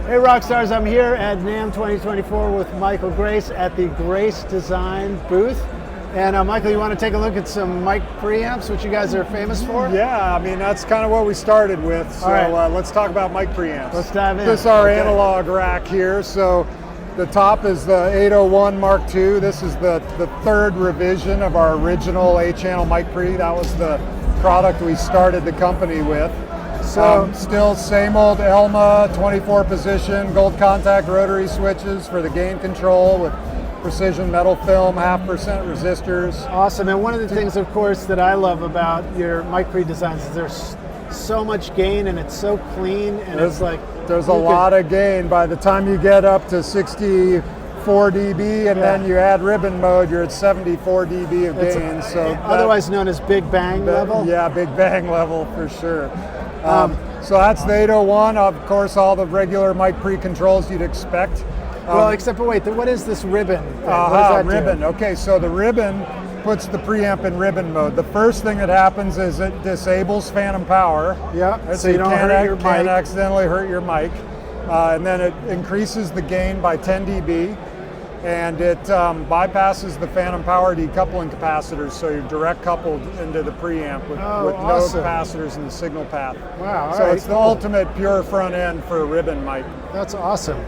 Hey Rockstars, I'm here at NAMM 2024 with Michael Grace at the Grace Design booth. And Michael, you want to take a look at some mic preamps, which you guys are famous for? Yeah, I mean, that's kind of what we started with. So let's talk about mic preamps. Let's dive in. This is our analog rack here. So the top is the 801 Mark II. This is the third revision of our original 8-channel mic pre. That was the product we started the company with. So still same old Elma 24 position, gold contact rotary switches for the gain control with precision metal film, 0.5% resistors. Awesome, and one of the things, of course, that I love about your mic pre designs is there's so much gain and it's so clean, and it's like there's a lot of gain. By the time you get up to 64 dB and then you add ribbon mode, you're at 74 dB of gain. So otherwise known as big bang level. Yeah, big bang level for sure. So that's the 801. Of course, all the regular mic pre controls you'd expect. Well, except for wait, what is this ribbon thing? What does that ribbon. do? Okay, so the ribbon puts the preamp in ribbon mode. The first thing that happens is it disables phantom power. Yeah, so you don't hurt your mic. Can't accidentally hurt your mic. And then it increases the gain by 10 dB. And it bypasses the phantom power decoupling capacitors, so you're direct coupled into the preamp with no capacitors in the signal path. Wow, so it's the ultimate pure front end for a ribbon mic. That's awesome.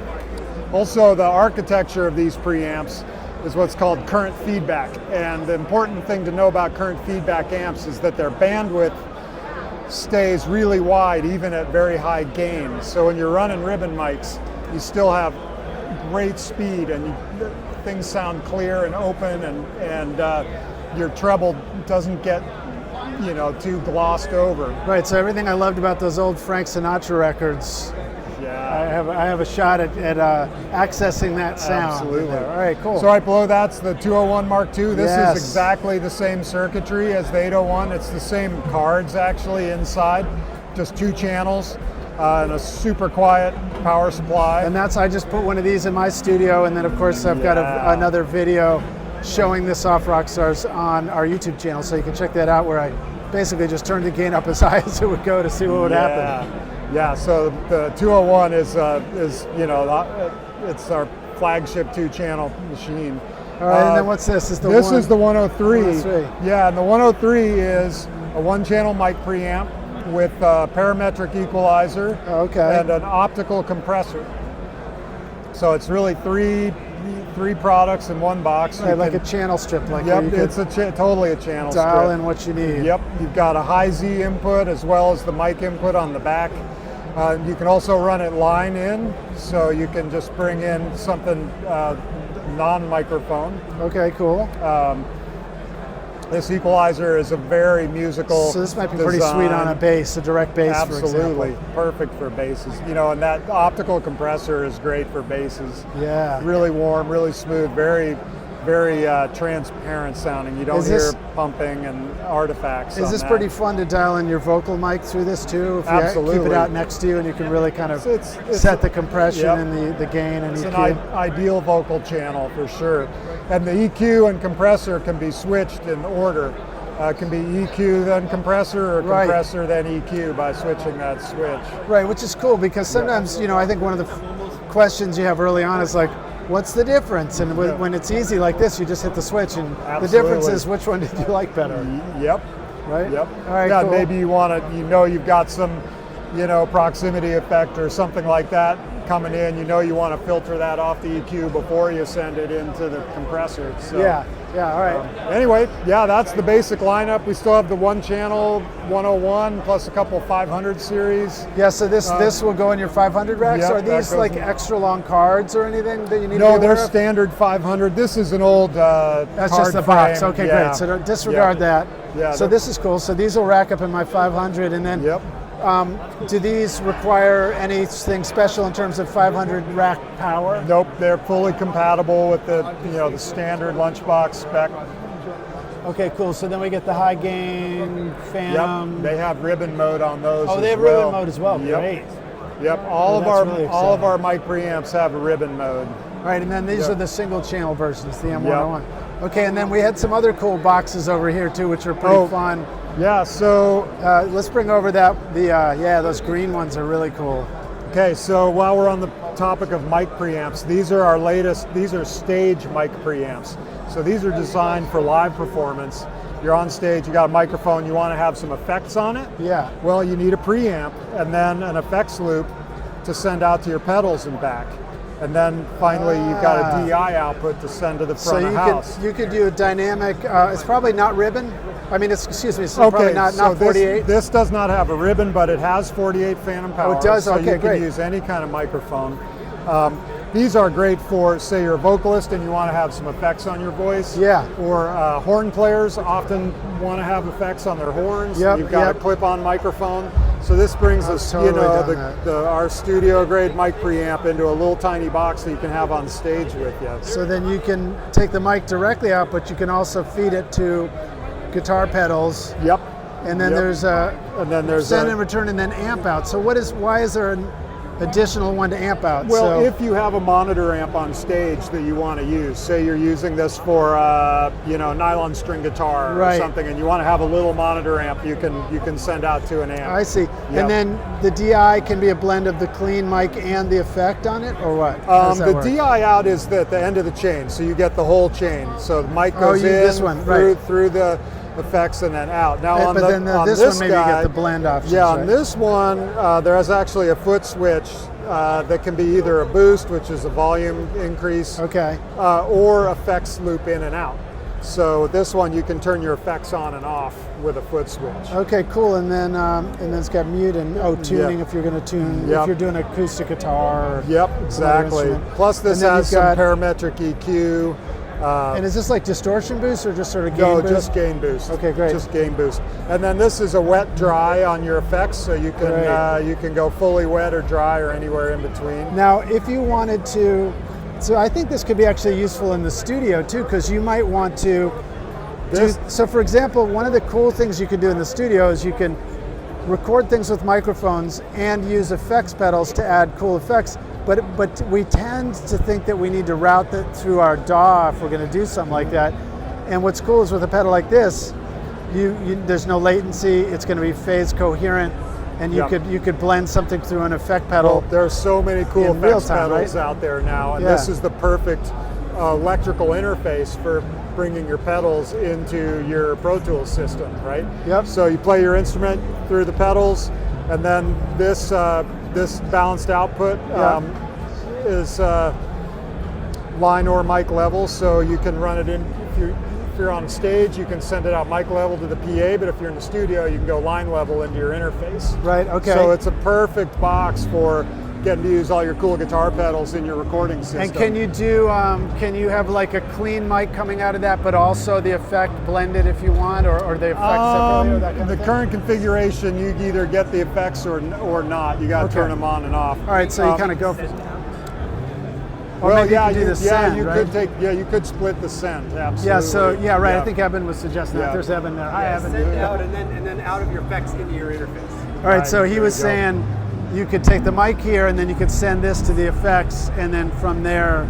Also, the architecture of these preamps is what's called current feedback. And the important thing to know about current feedback amps is that their bandwidth stays really wide, even at very high gain. So when you're running ribbon mics, you still have great speed and things sound clear and open, and your treble doesn't get too glossed over. Right, so everything I loved about those old Frank Sinatra records, I have a shot at accessing that sound. Absolutely. All right, cool. So right below that's the 201 Mark II. This is exactly the same circuitry as the 801. It's the same cards actually inside, just 2 channels. And a super quiet power supply. And I just put one of these in my studio, and then of course I've got another video showing this off Rockstars on our YouTube channel, so you can check that out, where I basically just turned the gain up as high as it would go to see what would happen. Yeah, so the 201 is it's our flagship 2-channel machine. All right, and then what's this? This is the 103. Yeah, and the 103 is a 1-channel mic preamp with a parametric equalizer and an optical compressor. So it's really three products in one box. Right, like a channel strip. It's totally a channel strip. Dial in what you need. Yep, you've got a high Z input as well as the mic input on the back. You can also run it line in, so you can just bring in something non-microphone. Okay, cool. This equalizer is a very musical So this might be design. pretty sweet on a bass, a direct bass, Absolutely. for example. Perfect for basses. And that optical compressor is great for basses. Yeah. Really warm, really smooth, very, very transparent sounding. You don't hear pumping and artifacts. Is this pretty fun to dial in your vocal mic through this too? If Absolutely. You keep it out next to you, and you can really kind of set the compression and the gain and EQ. It's an ideal vocal channel for sure. And the EQ and compressor can be switched in order. It can be EQ then compressor, or compressor then EQ by switching that switch. Right, which is cool, because sometimes, I think one of the questions you have early on is like, what's the difference? And when it's easy like this, you just hit the switch, and the difference is which one did you like better? Yep. Right? Yep. All right, cool. Maybe you want to, you've got some, proximity effect or something like that coming in. You want to filter that off the EQ before you send it into the compressor. So, all right. Anyway, that's the basic lineup. We still have the 1-channel 101 plus a couple 500 series. Yeah, so this will go in your 500 racks? Yep, are these like extra long cards or anything that you need to be No, aware they're of? standard 500. This is an old That's just the box. frame. Okay, great. So don't disregard that. Yeah, so this is cool. So these will rack up in my 500, and then do these require anything special in terms of 500 rack power? Nope, they're fully compatible with the standard lunchbox spec. Okay, cool. So then we get the high gain phantom. Yep, they have ribbon mode on those. Oh, they have ribbon mode as well. Great. Yep, all of our mic preamps have a ribbon mode. Right, and then these are the single channel versions, the M101. Okay, and then we had some other cool boxes over here too, which are pretty fun. Yeah, so let's bring over those green ones are really cool. Okay, so while we're on the topic of mic preamps, these are our latest, these are stage mic preamps. So these are designed for live performance. You're on stage, you got a microphone, you want to have some effects on it? Yeah. Well, you need a preamp and then an effects loop to send out to your pedals and back. And then finally you've got a DI output to send to the front of house. So you could do a dynamic, it's probably not ribbon. I mean, excuse me, it's probably not 48. This does not have a ribbon, but it has 48 phantom power. Oh, it does? So Okay, you great. can use any kind of microphone. These are great for, say you're a vocalist and you want to have some effects on your voice. Yeah. Or horn players often want to have effects on their horns. Yep, You've got a clip-on microphone. So this brings us, totally our studio grade mic preamp into a little tiny box that you can have on stage with you. So then you can take the mic directly out, but you can also feed it to guitar pedals. Yep. And then there's a send and return and then amp out. So why is there an additional one to amp out? Well, if you have a monitor amp on stage that you want to use, say you're using this for nylon string guitar or something, and you want to have a little monitor amp, you can send out to an amp. I see. Yep. And then the DI can be a blend of the clean mic and the effect on it, or what? The DI out is at the end of the chain, so you get the whole chain. So the mic goes through the effects and then out. Now this one maybe you get the blend options. Yeah, on this one there is actually a foot switch that can be either a boost, which is a volume increase, or effects loop in and out. So this one you can turn your effects on and off with a foot switch. Okay, cool. And then it's got mute and tuning if you're going to tune if you're doing acoustic guitar. Or exactly. Plus this has some parametric EQ. And is this like distortion boost or just sort of gain boost? No, just gain boost. Okay, great. Just gain boost. And then this is a wet dry on your effects, so you can go fully wet or dry or anywhere in between. Now, if you wanted to, so I think this could be actually useful in the studio too, because you might want to so for example, one of the cool things you can do in the studio is you can record things with microphones and use effects pedals to add cool effects. But we tend to think that we need to route that through our DAW if we're going to do something like that. And what's cool is with a pedal like this, there's no latency. It's going to be phase coherent, and you could blend something through an effect pedal. Well, there are so many cool effects pedals out there now, and this is the perfect electrical interface for bringing your pedals into your Pro Tools system, right? Yep. So you play your instrument through the pedals, and then this balanced output is line or mic level, so you can run it in. If you're on stage, you can send it out mic level to the PA, but if you're in the studio, you can go line level into your interface. Right, okay. So it's a perfect box for getting to use all your cool guitar pedals in your recording system. And can you do, can you have like a clean mic coming out of that, but also the effect blended if you want, or the effects separately, or that kind of thing? Current configuration, you either get the effects or not. You got to turn them on and off. All right, so you kind of go for Well, maybe you could do the send, you could split the send, absolutely. Yeah, so, I think Eben was suggesting that. There's Eben there. Hi, Eben. Send out and then out of your effects into your interface. All right, so he was saying you could take the mic here and then you could send this to the effects and then from there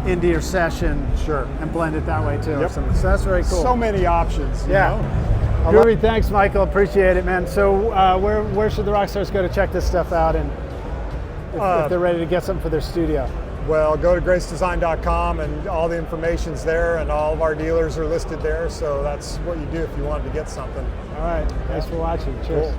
into your session and blend it that way too. Or something. So that's very cool. So many options. Groovy, thanks Michael, appreciate it, man. So where should the rock stars go to check this stuff out and if they're ready to get something for their studio? Well, go to gracedesign.com and all the information's there and all of our dealers are listed there, so that's what you do if you wanted to get something. All right, thanks for watching. Cheers. Cool.